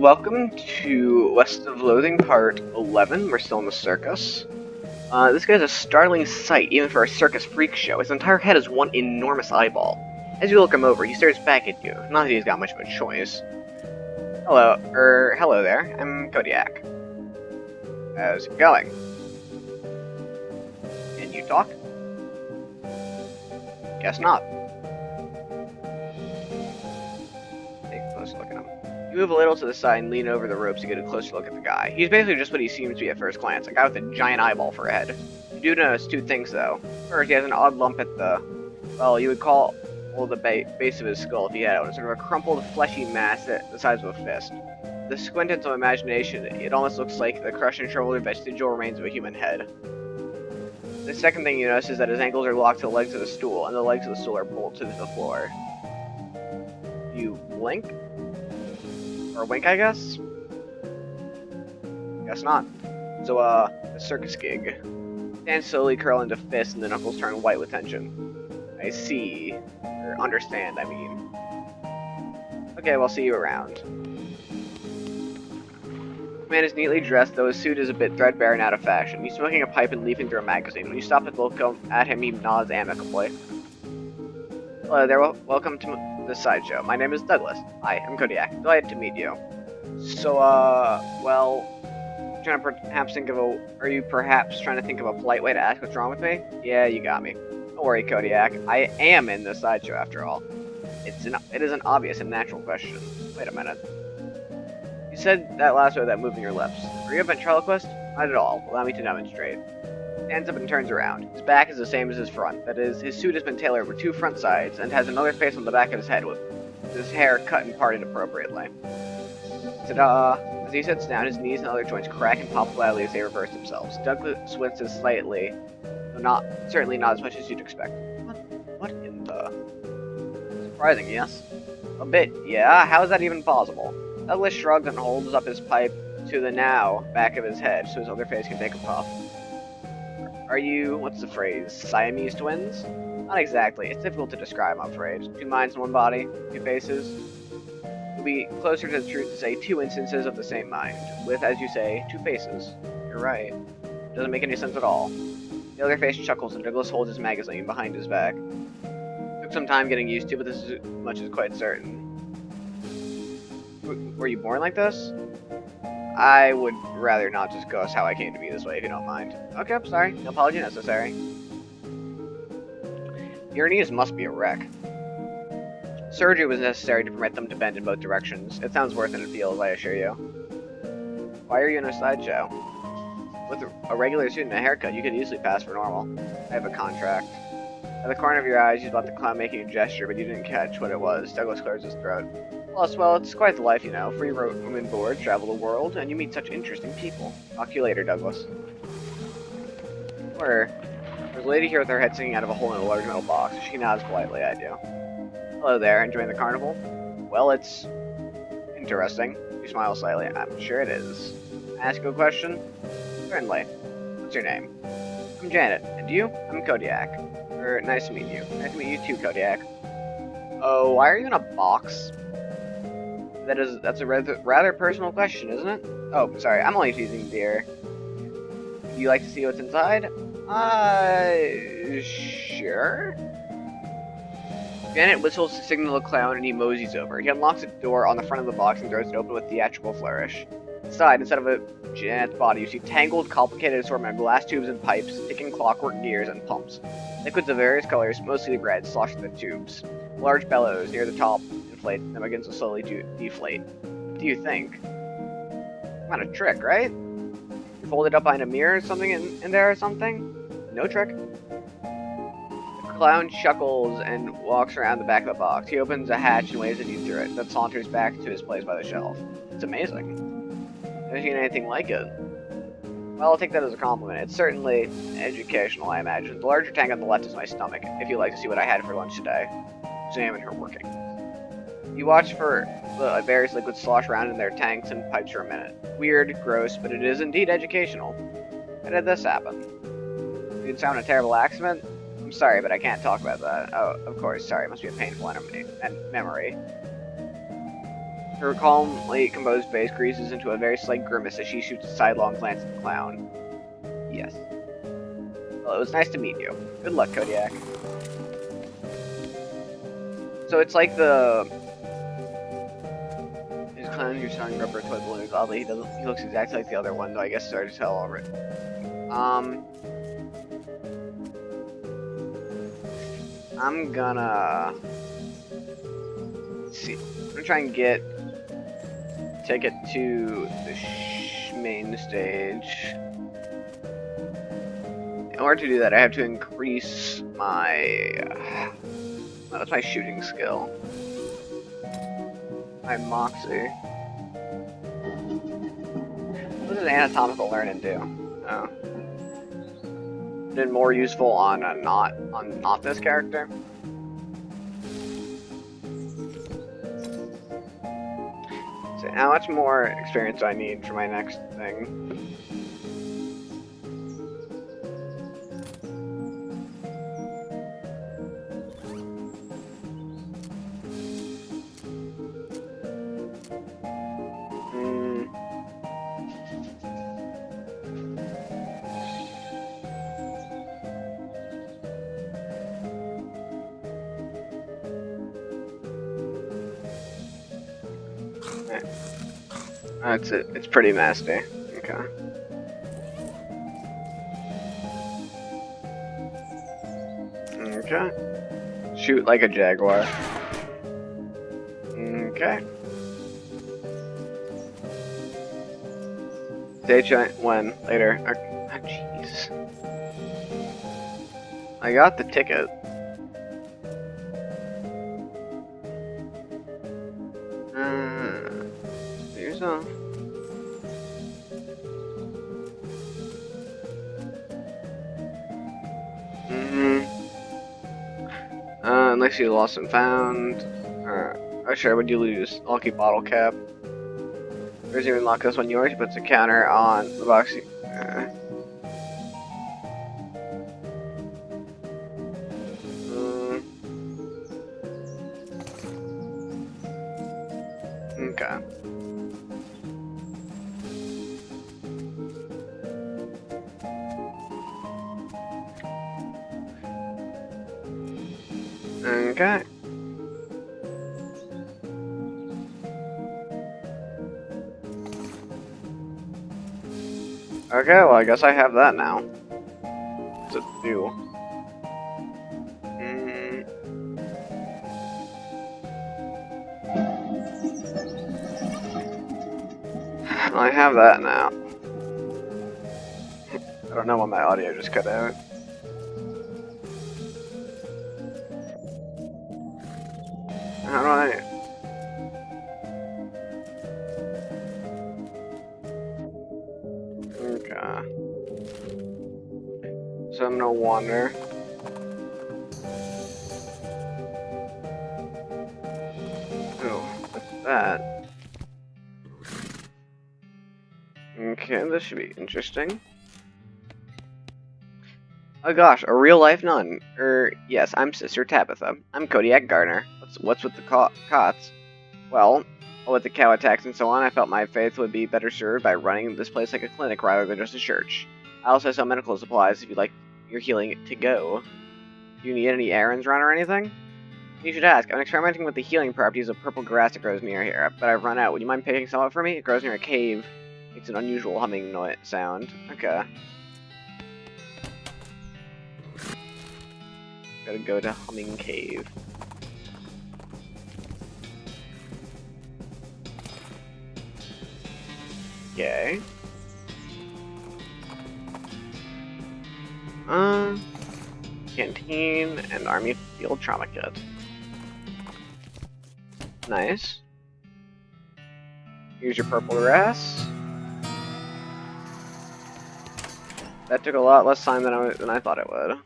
welcome to West of Loathing Part 11. We're still in the circus. This guy's a startling sight, even for a circus freak show. His entire head is one enormous eyeball. As you look him over, he stares back at you. Not that he's got much of a choice. Hello there. I'm Kodiak. How's it going? Can you talk? Guess not. Take a closer look at him. You move a little to the side and lean over the ropes to get a closer look at the guy. He's basically just what he seems to be at first glance, a guy with a giant eyeball for a head. You do notice two things, though. First, he has an odd lump at the, well, you would call the base of his skull if he had it. Sort of a crumpled, fleshy mass the size of a fist. The squint into imagination, it almost looks like the crushed and shriveled vestigial remains of a human head. The second thing you notice is that his ankles are locked to the legs of the stool, and the legs of the stool are bolted to the floor. You blink? Or wink, I guess? Guess not. So, a circus gig. Hands slowly curl into fists and the knuckles turn white with tension. I see. Or understand, I mean. Okay, well, see you around. The man is neatly dressed, though his suit is a bit threadbare and out of fashion. He's smoking a pipe and leafing through a magazine. When you stop and look at him, he nods amicably. Hello there, welcome to the sideshow. My name is Douglas. Hi, I'm Kodiak. Delighted to meet you. So, well, trying to perhaps think of are you perhaps trying to think of a polite way to ask what's wrong with me? Yeah, you got me. Don't worry, Kodiak. I am in the sideshow after all. It is an obvious and natural question. Wait a minute. You said that last word without moving your lips. Are you a ventriloquist? Not at all. Allow me to demonstrate. Stands up and turns around. His back is the same as his front. That is, his suit has been tailored with two front sides and has another face on the back of his head with his hair cut and parted appropriately. Ta-da! As he sits down, his knees and other joints crack and pop loudly as they reverse themselves. Douglas winces slightly, though certainly not as much as you'd expect. What in the... Surprising, yes? A bit, yeah. How is that even possible? Douglas shrugs and holds up his pipe to the now back of his head so his other face can take a puff. Are you, what's the phrase, Siamese twins? Not exactly. It's difficult to describe, I'm afraid. Two minds in one body, two faces. It would be closer to the truth to say two instances of the same mind, with, as you say, two faces. You're right. Doesn't make any sense at all. The other face chuckles and Douglas holds his magazine behind his back. Took some time getting used to, but this is much is quite certain. Were you born like this? I would rather not discuss how I came to be this way, if you don't mind. Okay, I'm sorry. No apology necessary. Your knees must be a wreck. Surgery was necessary to permit them to bend in both directions. It sounds worse than it feels, I assure you. Why are you in a sideshow? With a regular suit and a haircut, you could easily pass for normal. I have a contract. At the corner of your eyes, you thought the clown making a gesture, but you didn't catch what it was. Douglas clears his throat. Plus, well, it's quite the life, you know. Free room and board, travel the world, and you meet such interesting people. Talk to you later, Douglas. There's a lady here with her head sticking out of a hole in a large metal box. She nods politely, I do. Hello there, enjoying the carnival? Well, it's interesting. You smile slightly. I'm sure it is. Ask you a question? Certainly. What's your name? I'm Janet. And you? I'm Kodiak. Nice to meet you. Nice to meet you too, Kodiak. Oh, why are you in a box? That's a rather personal question, isn't it? Oh, sorry, I'm only teasing, dear. Would you like to see what's inside? Sure? Janet whistles to signal the clown and he moseys over. He unlocks the door on the front of the box and throws it open with theatrical flourish. Inside, instead of a Janet's body, you see tangled, complicated assortment of glass tubes and pipes, ticking clockwork gears and pumps. Liquids of various colors, mostly red, slosh through the tubes. Large bellows near the top inflate, then begins to slowly deflate. What do you think? Not a trick, right? You fold it up behind a mirror or something in there or something? No trick. The clown chuckles and walks around the back of the box. He opens a hatch and waves at you through it, then saunters back to his place by the shelf. It's amazing. Never seen anything like it. Well, I'll take that as a compliment. It's certainly educational, I imagine. The larger tank on the left is my stomach, if you'd like to see what I had for lunch today. Examine her working. You watch for the various liquids slosh around in their tanks and pipes for a minute. Weird, gross, but it is indeed educational. How did this happen? Did it sound a terrible accident? I'm sorry, but I can't talk about that. Oh, of course, sorry. It must be a painful memory. Her calmly composed face creases into a very slight grimace as she shoots a sidelong glance at the clown. Yes. Well, it was nice to meet you. Good luck, Kodiak. So it's like the... His clown who's selling rubber toy balloons. Oddly, he looks exactly like the other one, though I guess it's hard to tell already. I'm gonna... Let's see. I'm gonna try and take it to the main stage. In order to do that, I have to increase my... that's my shooting skill. My moxie. What does anatomical learning do? Oh. Been more useful on not this character. So how much more experience do I need for my next thing? That's it. It's pretty nasty. Okay. Okay. Shoot like a jaguar. Okay. Stage when later. Oh, jeez. I got the ticket. Here's a. Unless you lost and found. Oh, sure, would you lose? I'll keep bottle cap. Where's you unlock this one? Yours puts a counter on the box. Okay. Okay. Okay, well, I guess I have that now. To do. I have that now. I don't know why my audio just cut out. How do I... Okay. So I'm gonna wander. Oh, what's that? Okay, this should be interesting. Oh gosh, a real life nun. Yes, I'm Sister Tabitha. I'm Kodiak Garner. What's with the cots? Well, with the cow attacks and so on, I felt my faith would be better served by running this place like a clinic rather than just a church. I also sell medical supplies if you'd like your healing to go. Do you need any errands run or anything? You should ask. I'm experimenting with the healing properties of purple grass that grows near here, but I've run out. Would you mind picking some up for me? It grows near a cave. Makes an unusual humming sound. Okay. Gotta go to Humming Cave. Okay. Canteen and Army Field Trauma Kit. Nice. Here's your purple grass. That took a lot less time than I thought it would.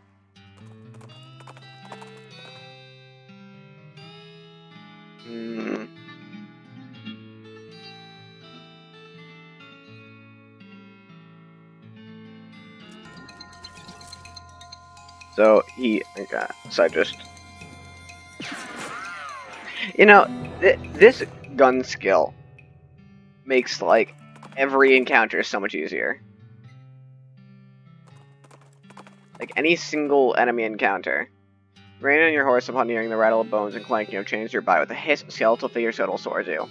So so I just, you know, this gun skill makes, like, every encounter so much easier. Like, any single enemy encounter. Rein on your horse upon hearing the rattle of bones and clanking of chains nearby with a hiss of skeletal figure shuttle towards you.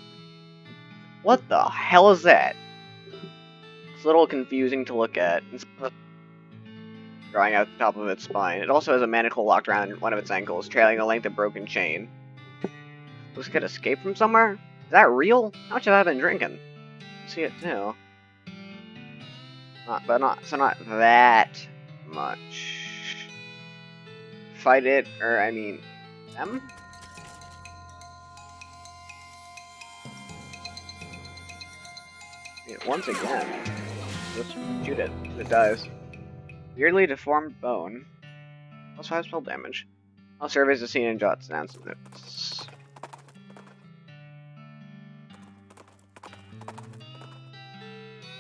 What the hell is that? It's a little confusing to look at. It's drawing out the top of its spine. It also has a manacle locked around one of its ankles, trailing a length of broken chain. Looks like it escaped from somewhere? Is that real? How much have I been drinking? See it too. Not that much. Fight it, or I mean, them? Yeah, once again, just shoot it. It dies. Weirdly deformed bone. Plus 5 spell damage. I'll serve as a scene and jots down some notes.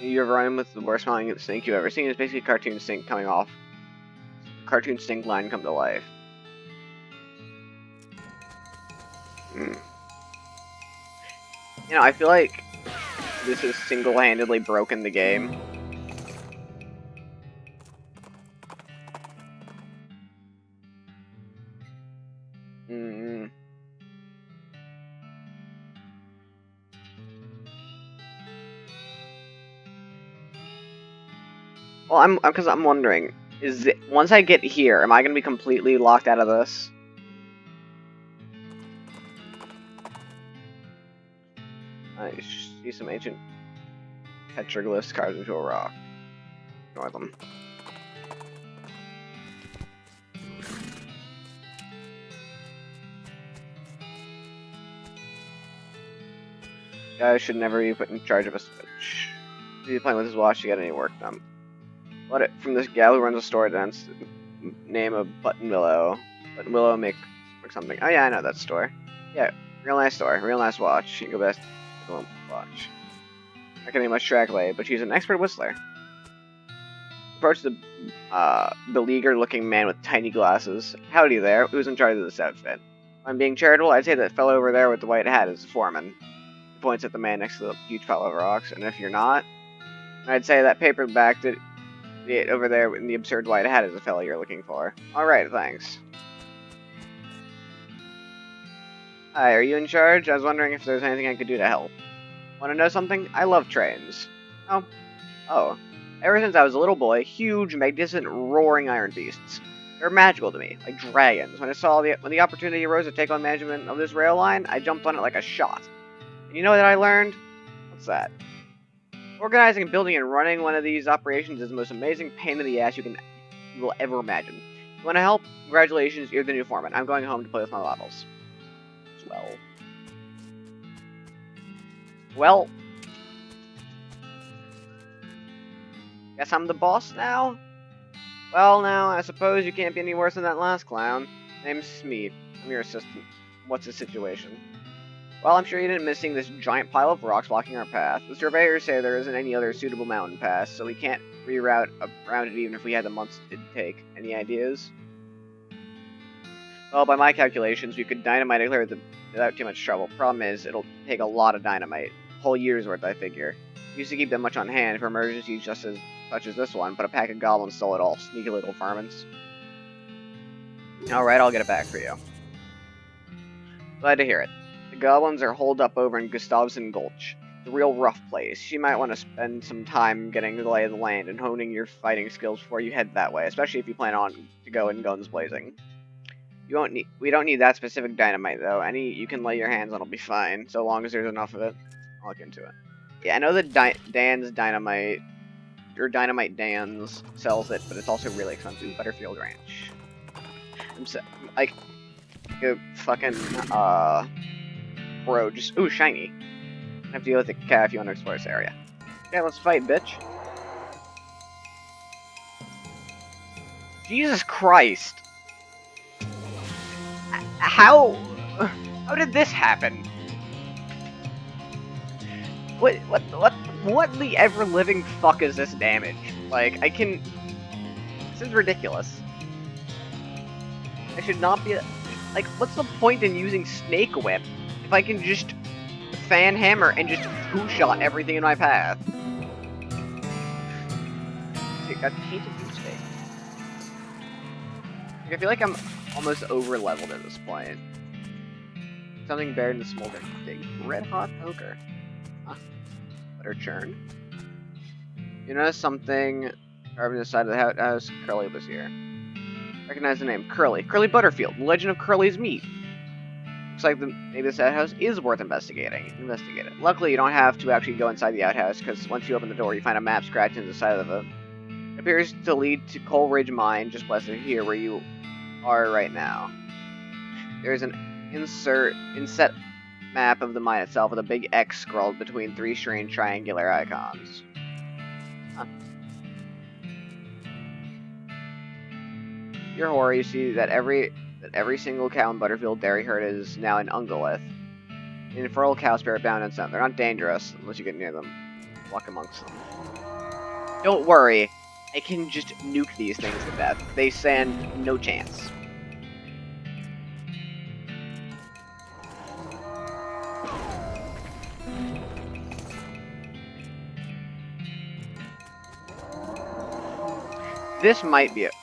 You ever run with the worst smelling stink you've ever seen? It's basically cartoon stink coming off. Cartoon stink line come to life. You know, I feel like this has single-handedly broken the game. Well, because I'm wondering, once I get here, am I gonna be completely locked out of this? I see some ancient petroglyphs carved into a rock. Ignore them. Guys should never be put in charge of a switch. If he's playing with his watch to get any work done. What it from this gal who runs a store dance name of Button Willow. Button Willow make something. Oh yeah, I know that store. Yeah, real nice store, real nice watch. You go best watch. I can name much track lay, but she's an expert whistler. Approach the beleaguered-looking man with tiny glasses. Howdy there. Who's in charge of this outfit? If I'm being charitable, I'd say that fellow over there with the white hat is the foreman. He points at the man next to the huge pile of rocks. And if you're not, I'd say that paperback that over there in the absurd white hat is the fellow you're looking for. Alright, thanks. Hi, are you in charge? I was wondering if there's anything I could do to help. Want to know something? I love trains. Oh. Ever since I was a little boy, huge, magnificent, roaring iron beasts. They're magical to me, like dragons. When the opportunity arose to take on management of this rail line, I jumped on it like a shot. And you know what I learned? What's that? Organizing, building, and running one of these operations is the most amazing pain in the ass you will ever imagine. You want to help? Congratulations, you're the new foreman. I'm going home to play with my models. Well, guess I'm the boss now? Well, now, I suppose you can't be any worse than that last clown. Name's Smeed. I'm your assistant. What's the situation? Well, I'm sure you didn't miss seeing this giant pile of rocks blocking our path. The surveyors say there isn't any other suitable mountain pass, so we can't reroute around it even if we had the months to take. Any ideas? Well, by my calculations, we could dynamite it clear without too much trouble. Problem is, it'll take a lot of dynamite. A whole year's worth, I figure. Used to keep that much on hand for emergencies such as this one, but a pack of goblins stole it all. Sneaky little vermins. Alright, I'll get it back for you. Glad to hear it. The goblins are holed up over in Gustavsson Gulch. It's a real rough place. You might want to spend some time getting the lay of the land and honing your fighting skills before you head that way, especially if you plan on to go in guns blazing. We don't need that specific dynamite, though. Any you can lay your hands on will be fine, so long as there's enough of it. I'll look into it. Yeah, I know that Dan's Dynamite, or Dynamite Dan's, sells it, but it's also really expensive. Butterfield Ranch. Like, a fucking, bro, just, ooh, shiny. I have to deal with the cat if you want to explore this area. Okay, let's fight, bitch. Jesus Christ. How did this happen? What the ever-living fuck is this damage? Like, this is ridiculous. I should not be, like, what's the point in using Snake Whip if I can just fan hammer and just two-shot everything in my path. See, got tainted beefsteak. Like, I feel like I'm almost over-leveled at this point. Something buried in the smolder. Big red-hot poker. Huh. Butter churn. You notice something carved in the side of the house? Curly was here. Recognize the name. Curly. Curly Butterfield. The legend of Curly's meat. Looks like maybe this outhouse is worth investigating. Investigate it. Luckily, you don't have to actually go inside the outhouse, because once you open the door, you find a map scratched into the side of it. It appears to lead to Coal Ridge Mine, just west of here, where you are right now. There's an inset map of the mine itself with a big X scrawled between three strange triangular icons. Huh. To your horror, you see that every single cow in Butterfield dairy herd is now in Ungolith. An infernal cow spirit bound in them. They're not dangerous unless you get near them. Walk amongst them. Don't worry, I can just nuke these things to death. They stand no chance. This might be it.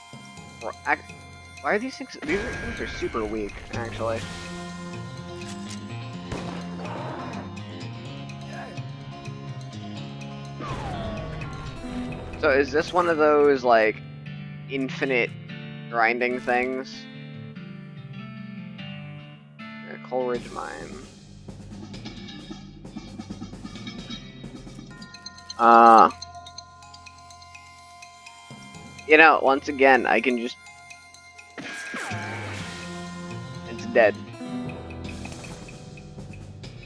Why are these things? These things are super weak, actually. So is this one of those, like, infinite grinding things? Coal Ridge Mine. You know, once again, I can just... It's dead.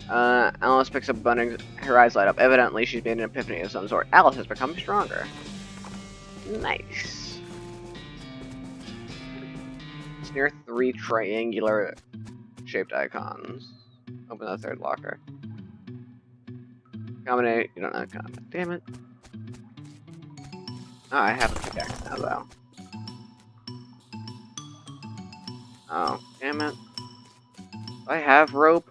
Alice picks up Bunning, her eyes light up. Evidently, she's made an epiphany of some sort. Alice has become stronger. Nice. It's near three triangular shaped icons. Open the third locker. Combinate. You don't know how to combinate. Damn it. Oh, I have a pickaxe now, though. Oh, damn it. I have rope.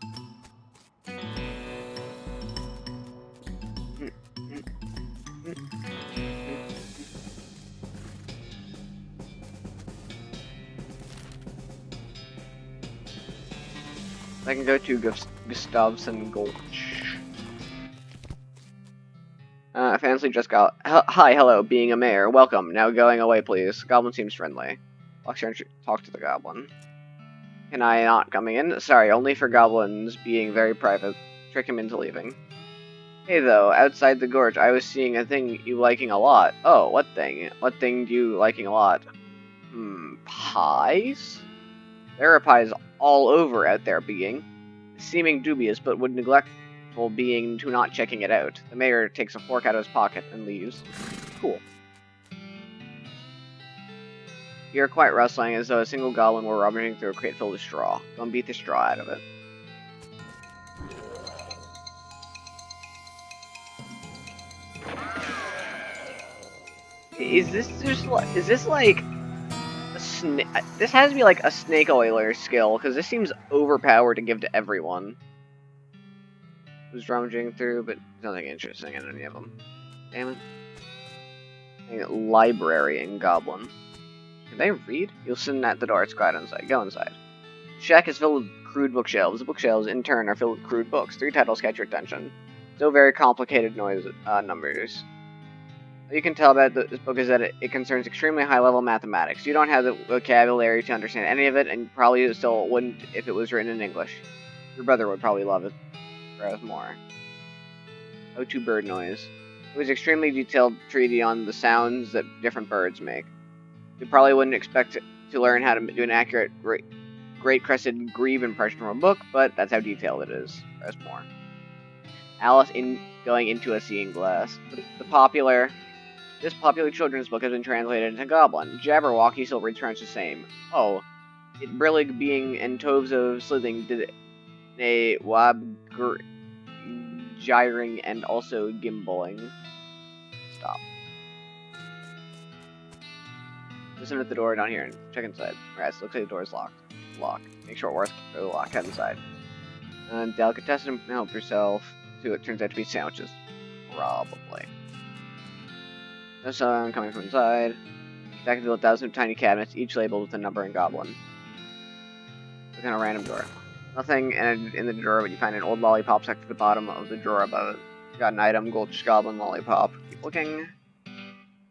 I can go to Gustavson Gulch. Fancy just got. Hi, hello, being a mayor. Welcome. Now going away, please. Goblin seems friendly. Walks here and talk to the goblin. Can I not coming in? Sorry, only for goblins being very private. Trick him into leaving. Hey, though, outside the gorge, I was seeing a thing you liking a lot. Oh, what thing? What thing do you liking a lot? Pies? There are pies all over out there, being. Seeming dubious, but would neglectful being to not checking it out. The mayor takes a fork out of his pocket and leaves. Cool. You hear quiet rustling as though a single goblin were rummaging through a crate filled with straw. Don't beat the straw out of it. Is this like a snake? This has to be like a snake oiler skill, because this seems overpowered to give to everyone who's rummaging through, but nothing interesting in any of them. Damn it. Library and goblin. Can they read? You'll sit at the door. It's quiet inside. Go inside. The shack is filled with crude bookshelves. The bookshelves, in turn, are filled with crude books. 3 titles catch your attention. No very complicated numbers. What you can tell about this book is that it concerns extremely high-level mathematics. You don't have the vocabulary to understand any of it, and you probably still wouldn't if it was written in English. Your brother would probably love it. Browse more. O2 bird noise. It was extremely detailed treatise on the sounds that different birds make. You probably wouldn't expect to learn how to do an accurate great crested grebe impression from a book, but that's how detailed it is. Browse more. Alice going into a seeing glass. This popular children's book has been translated into Goblin. Jabberwocky still returns the same. Oh, it brillig being and toves of slithing did a wab gyring and also gimbaling. Stop. Listen at the door down here and check inside. Alright, so looks like the door is locked. Lock. Make sure it works. Go to the lock. Head inside. Delicatessen, help yourself. See what turns out to be sandwiches. Probably. No sound coming from inside. Stack into 1,000 tiny cabinets, each labeled with a number and goblin. What kind of random drawer? Nothing in the drawer, but you find an old lollipop stuck to the bottom of the drawer above it. You got an item, Gulch Goblin lollipop. Keep looking.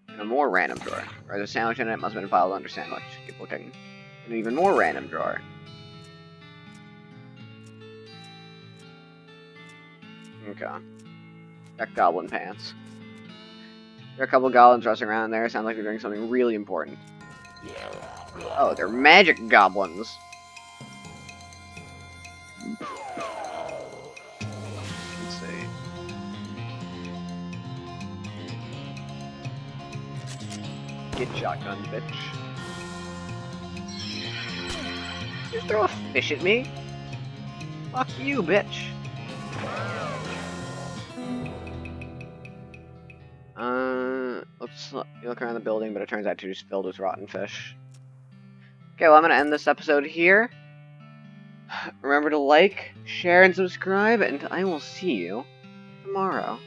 And a more random drawer. There's a sandwich in it, must have been filed under sandwich. Keep looking. And an even more random drawer. Okay. Check goblin pants. There are a couple goblins rushing around there. Sounds like they're doing something really important. Oh, they're magic goblins. Let's see. Get shotgun, bitch. Just throw a fish at me? Fuck you, bitch. You look around the building, but it turns out to just filled with rotten fish. Okay, well, I'm gonna end this episode here. Remember to like, share, and subscribe, and I will see you tomorrow.